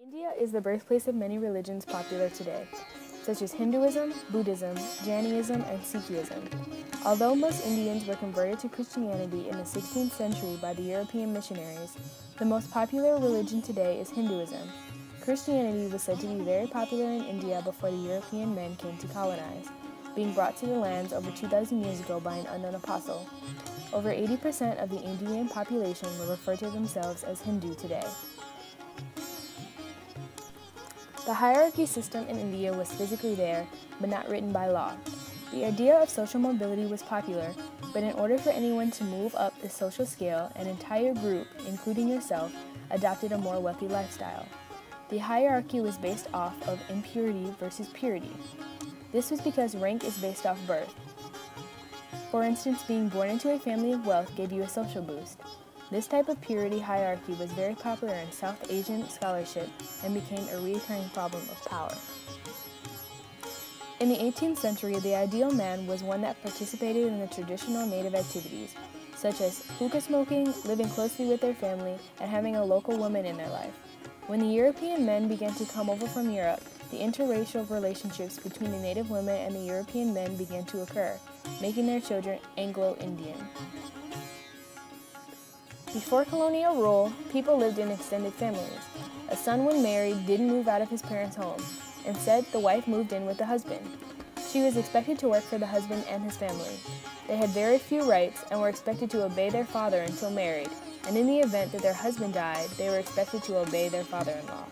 India is the birthplace of many religions popular today, such as Hinduism, Buddhism, Jainism, and Sikhism. Although most Indians were converted to Christianity in the 16th century by the European missionaries, the most popular religion today is Hinduism. Christianity was said to be very popular in India before the European men came to colonize, being brought to the lands over 2,000 years ago by an unknown apostle. Over 80% of the Indian population will refer to themselves as Hindu today. The hierarchy system in India was physically there, but not written by law. The idea of social mobility was popular, but in order for anyone to move up the social scale, an entire group, including yourself, adopted a more wealthy lifestyle. The hierarchy was based off of impurity versus purity. This was because rank is based off birth. For instance, being born into a family of wealth gave you a social boost. This type of purity hierarchy was very popular in South Asian scholarship and became a recurring problem of power. In the 18th century, the ideal man was one that participated in the traditional native activities, such as hookah smoking, living closely with their family, and having a local woman in their life. When the European men began to come over from Europe, the interracial relationships between the native women and the European men began to occur, making their children Anglo-Indian. Before colonial rule, people lived in extended families. A son when married didn't move out of his parents' home. Instead, the wife moved in with the husband. She was expected to work for the husband and his family. They had very few rights and were expected to obey their father until married, and in the event that their husband died, they were expected to obey their father-in-law.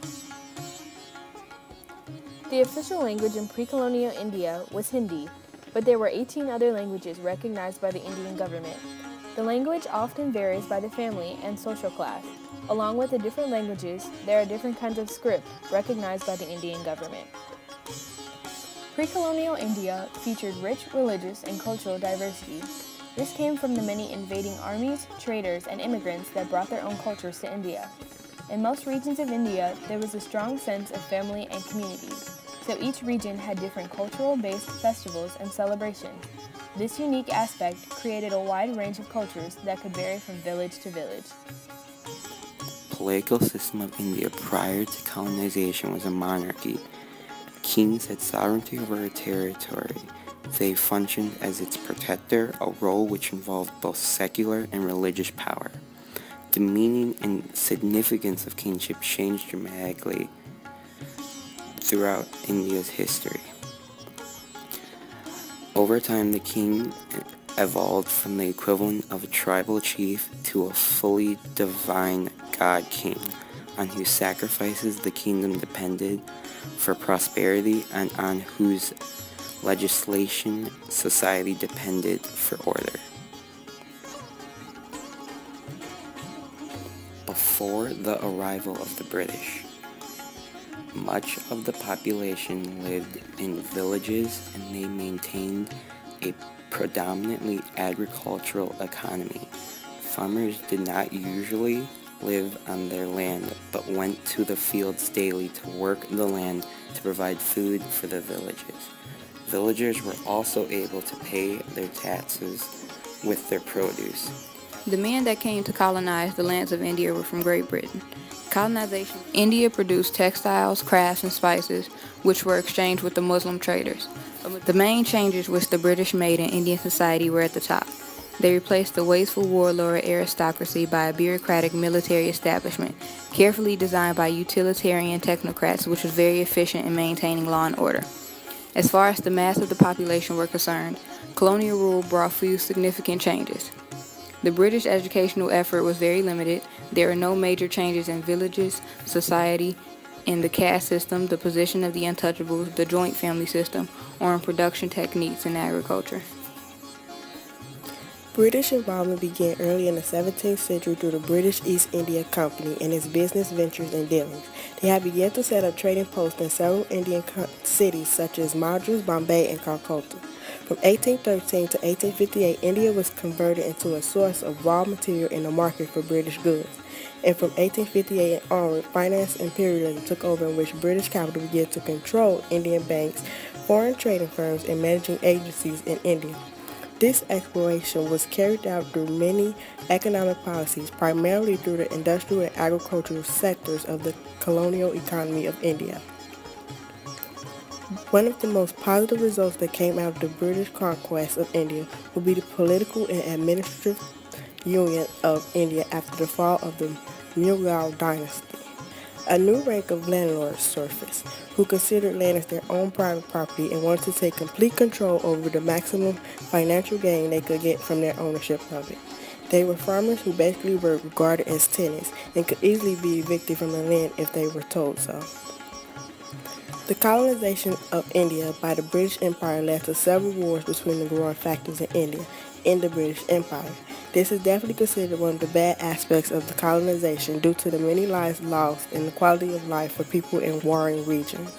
The official language in pre-colonial India was Hindi, but there were 18 other languages recognized by the Indian government. The language often varies by the family and social class. Along with the different languages, there are different kinds of script recognized by the Indian government. Pre-colonial India featured rich religious and cultural diversity. This came from the many invading armies, traders, and immigrants that brought their own cultures to India. In most regions of India, there was a strong sense of family and community, so each region had different cultural-based festivals and celebrations. This unique aspect created a wide range of cultures that could vary from village to village. The political system of India prior to colonization was a monarchy. Kings had sovereignty over a territory. They functioned as its protector, a role which involved both secular and religious power. The meaning and significance of kingship changed dramatically throughout India's history. Over time, the king evolved from the equivalent of a tribal chief to a fully divine god king, on whose sacrifices the kingdom depended for prosperity and on whose legislation society depended for order. Before the arrival of the British, much of the population lived in villages and they maintained a predominantly agricultural economy. Farmers did not usually live on their land but went to the fields daily to work the land to provide food for the villages. Villagers were also able to pay their taxes with their produce. The men that came to colonize the lands of India were from Great Britain. Colonization. India produced textiles, crafts, and spices, which were exchanged with the Muslim traders. The main changes which the British made in Indian society were at the top. They replaced the wasteful warlord aristocracy by a bureaucratic military establishment, carefully designed by utilitarian technocrats, which was very efficient in maintaining law and order. As far as the mass of the population were concerned, colonial rule brought few significant changes. The British educational effort was very limited. There are no major changes in villages, society, in the caste system, the position of the untouchables, the joint family system, or in production techniques in agriculture. British involvement began early in the 17th century through the British East India Company and its business ventures and dealings. They had begun to set up trading posts in several Indian cities such as Madras, Bombay, and Calcutta. From 1813 to 1858, India was converted into a source of raw material in the market for British goods. And from 1858 onward, finance imperialism took over in which British capital began to control Indian banks, foreign trading firms, and managing agencies in India. This exploration was carried out through many economic policies, primarily through the industrial and agricultural sectors of the colonial economy of India. One of the most positive results that came out of the British conquest of India would be the political and administrative union of India after the fall of the Mughal dynasty. A new rank of landlords surfaced, who considered land as their own private property and wanted to take complete control over the maximum financial gain they could get from their ownership of it. They were farmers who basically were regarded as tenants and could easily be evicted from the land if they were told so. The colonization of India by the British Empire led to several wars between the warring factions in India in the British Empire. This is definitely considered one of the bad aspects of the colonization due to the many lives lost and the quality of life for people in warring regions.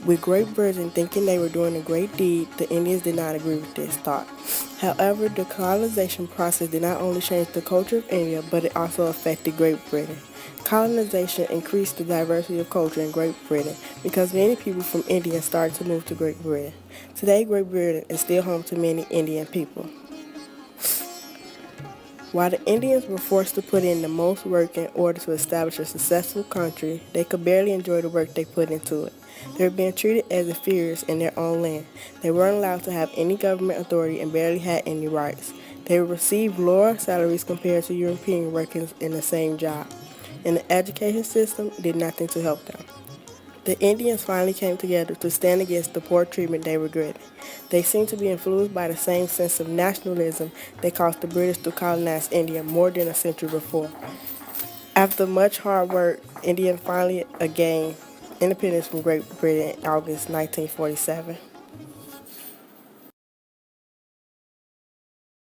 With Great Britain thinking they were doing a great deed, the Indians did not agree with this thought. However, the colonization process did not only change the culture of India, but it also affected Great Britain. Colonization increased the diversity of culture in Great Britain because many people from India started to move to Great Britain. Today, Great Britain is still home to many Indian people. While the Indians were forced to put in the most work in order to establish a successful country, they could barely enjoy the work they put into it. They were being treated as inferiors in their own land. They weren't allowed to have any government authority and barely had any rights. They received lower salaries compared to European workers in the same job. And the education system did nothing to help them. The Indians finally came together to stand against the poor treatment they were getting. They seemed to be influenced by the same sense of nationalism that caused the British to colonize India more than a century before. After much hard work, India finally gained independence from Great Britain in August 1947.